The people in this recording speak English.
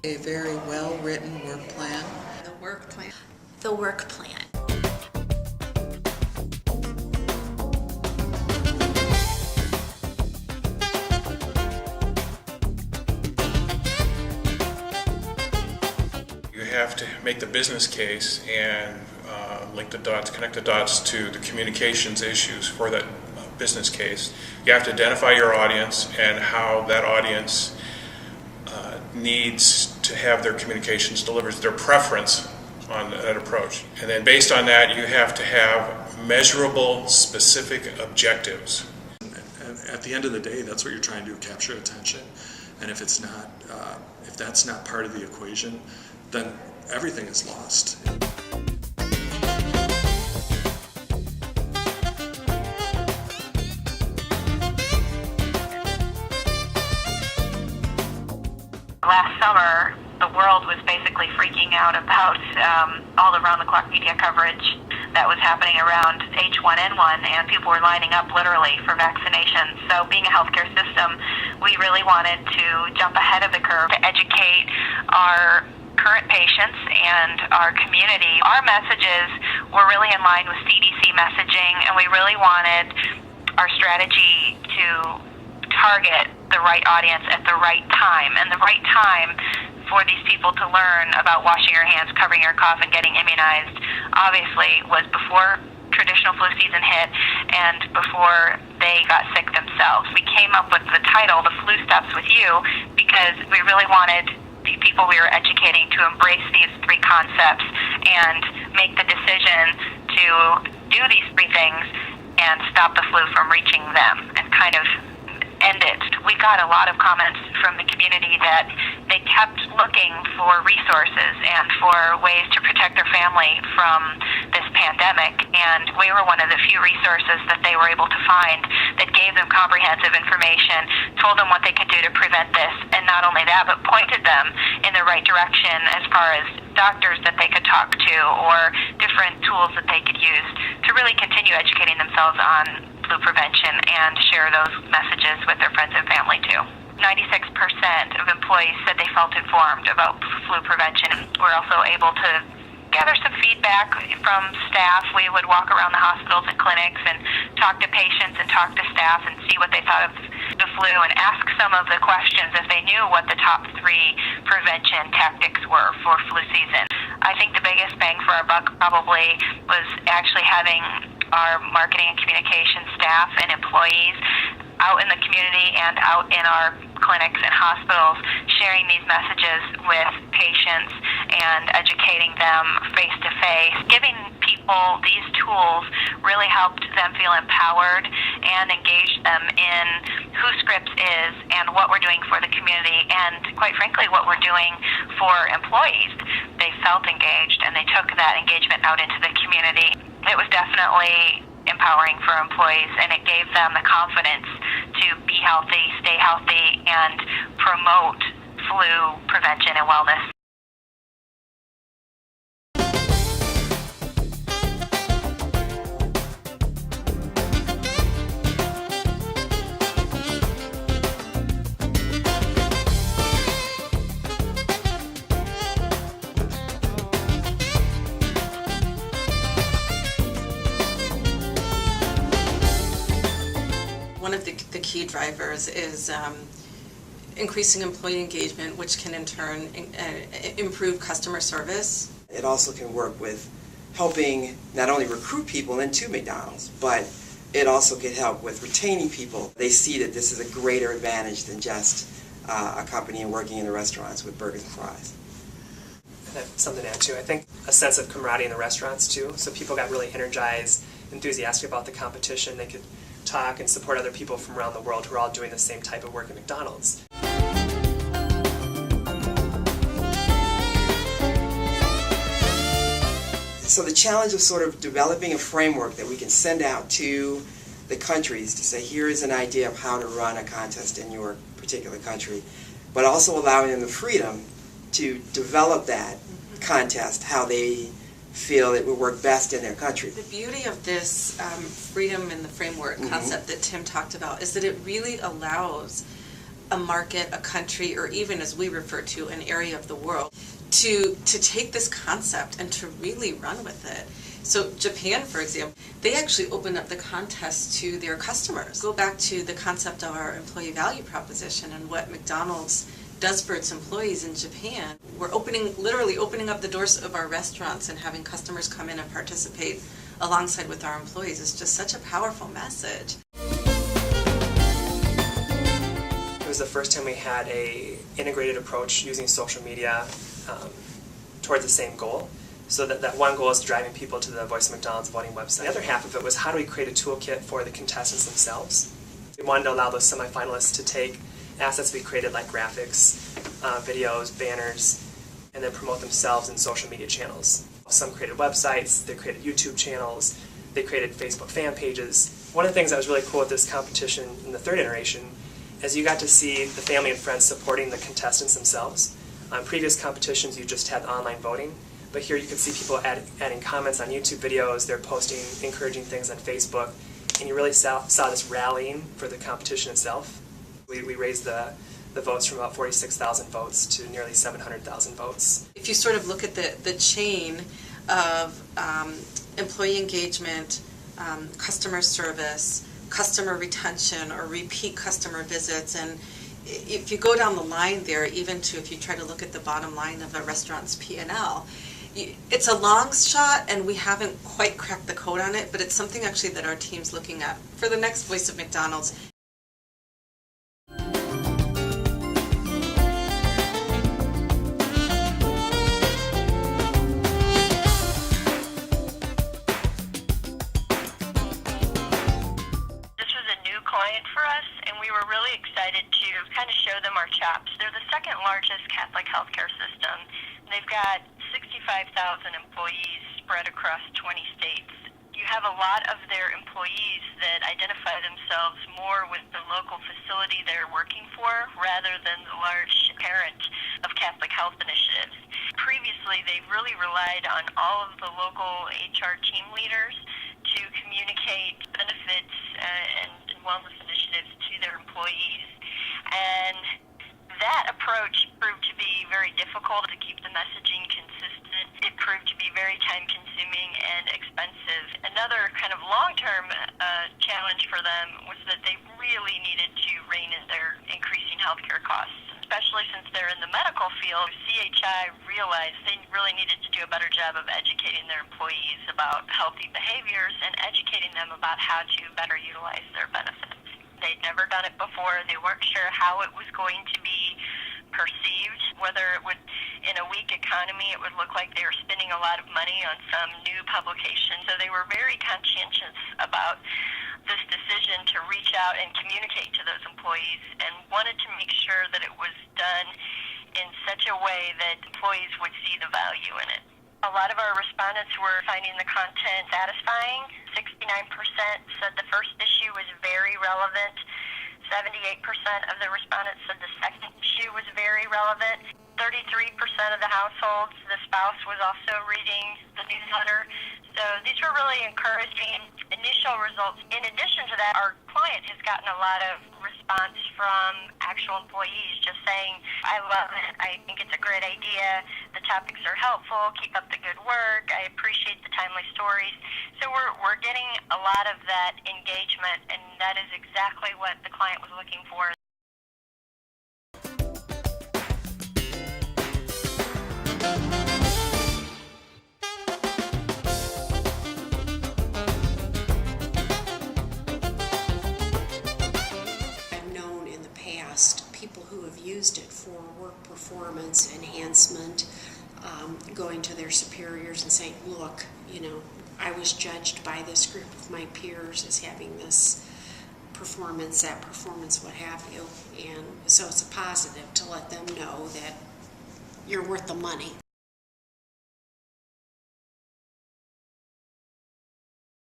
A very well-written work plan. The work plan. The work plan. You have to make the business case and link the dots, connect the dots to the communications issues for that business case. You have to identify your audience and how that audience needs to have their communications delivered, their preference on that approach. And then based on that, you have to have measurable, specific objectives. And at the end of the day, that's what you're trying to do, capture attention. And if it's not, if that's not part of the equation, then everything is lost. Last summer, the world was basically freaking out about all the round-the-clock media coverage that was happening around H1N1, and people were lining up literally for vaccinations. So being a healthcare system, we really wanted to jump ahead of the curve to educate our current patients and our community. Our messages were really in line with CDC messaging, and we really wanted our strategy to target the right audience at the right time. And the right time for these people to learn about washing your hands, covering your cough, and getting immunized, obviously, was before traditional flu season hit and before they got sick themselves. We came up with the title, The Flu Stops With You, because we really wanted the people we were educating to embrace these three concepts and make the decision to do these three things and stop the flu from reaching them and kind of end it. We got a lot of comments from the community that they kept looking for resources and for ways to protect their family from this pandemic, and we were one of the few resources that they were able to find that gave them comprehensive information, told them what they could do to prevent this, and not only that, but pointed them in the right direction as far as doctors that they could talk to or different tools that they could use to really continue educating themselves on flu prevention and share those messages with their friends and family too. 96% of employees said they felt informed about flu prevention. We're also able to gather some feedback from staff. We would walk around the hospitals and clinics and talk to patients and talk to staff and see what they thought of the flu and ask some of the questions if they knew what the top 3 prevention tactics were for flu season. I think the biggest bang for our buck probably was actually having our marketing and communication staff and employees out in the community and out in our clinics and hospitals sharing these messages with patients and educating them face to face. Giving people these tools really helped them feel empowered and engaged them in who Scripps is and what we're doing for the community and, quite frankly, what we're doing for employees. They felt engaged and they took that engagement out into the community. It was definitely empowering for employees, and it gave them the confidence to be healthy, stay healthy, and promote flu prevention and wellness. One of the key drivers is increasing employee engagement, which can in turn improve customer service. It also can work with helping not only recruit people into McDonald's, but it also can help with retaining people. They see that this is a greater advantage than just a company and working in the restaurants with burgers and fries. That's something to add too. I think a sense of camaraderie in the restaurants too, so people got really energized, enthusiastic about the competition. They could talk and support other people from around the world who are all doing the same type of work at McDonald's. So the challenge of sort of developing a framework that we can send out to the countries to say, here is an idea of how to run a contest in your particular country, but also allowing them the freedom to develop that contest how they feel it would work best in their country. The beauty of this freedom in the framework concept that Tim talked about is that it really allows a market, a country, or even as we refer to, an area of the world, to take this concept and to really run with it. So Japan, for example, they actually opened up the contest to their customers. Go back to the concept of our employee value proposition and what McDonald's does for its employees in Japan. We're literally opening up the doors of our restaurants and having customers come in and participate alongside with our employees. It's just such a powerful message. It was the first time we had a integrated approach using social media towards the same goal. So that one goal is driving people to the Voice of McDonald's voting website. The other half of it was how do we create a toolkit for the contestants themselves. We wanted to allow those semifinalists to take assets we created like graphics, videos, banners, and then promote themselves in social media channels. Some created websites, they created YouTube channels, they created Facebook fan pages. One of the things that was really cool with this competition in the third iteration is you got to see the family and friends supporting the contestants themselves. On previous competitions, you just had online voting. But here you can see people adding comments on YouTube videos, they're posting encouraging things on Facebook, and you really saw this rallying for the competition itself. We raised the votes from about 46,000 votes to nearly 700,000 votes. If you sort of look at the chain of employee engagement, customer service, customer retention, or repeat customer visits, and if you go down the line there, even to if you try to look at the bottom line of a restaurant's P&L, it's a long shot and we haven't quite cracked the code on it, but it's something actually that our team's looking at for the next Voice of McDonald's. For us, and we were really excited to kind of show them our chops. They're the second largest Catholic healthcare system. They've got 65,000 employees spread across 20 states. You have a lot of their employees that identify themselves more with the local facility they're working for rather than the large parent of Catholic health initiatives. Previously, they've really relied on all of the local HR team leaders to communicate benefits and wellness initiatives to their employees. And that approach proved to be very difficult to keep the messaging consistent. It proved to be very time-consuming and expensive. Another kind of long-term challenge for them was that they really needed to rein in their increasing healthcare costs. Especially since they're in the medical field, CHI realized they really needed to do a better job of educating their employees about healthy behaviors and educating them about how to better utilize their benefits. They'd never done it before. They weren't sure how it was going to be perceived, whether it would, in a weak economy, it would look like they were spending a lot of money on some new publication. So they were very conscientious about this decision to reach out and communicate to those employees and wanted to make sure that it was done in such a way that employees would see the value in it. A lot of our respondents were finding the content satisfying. 69% said the first issue was very relevant. 78% of the respondents said the second issue was very relevant. 33% of the households, the spouse was also reading the newsletter. So these were really encouraging initial results. In addition to that, our client has gotten a lot of response from actual employees just saying, I love it, I think it's a great idea, the topics are helpful, keep up the good work, I appreciate the timely stories. So we're getting a lot of that engagement, and that is exactly what the client was looking for. People who have used it for work performance enhancement, going to their superiors and saying, look, I was judged by this group of my peers as having this performance, that performance, what have you. And so it's a positive to let them know that you're worth the money.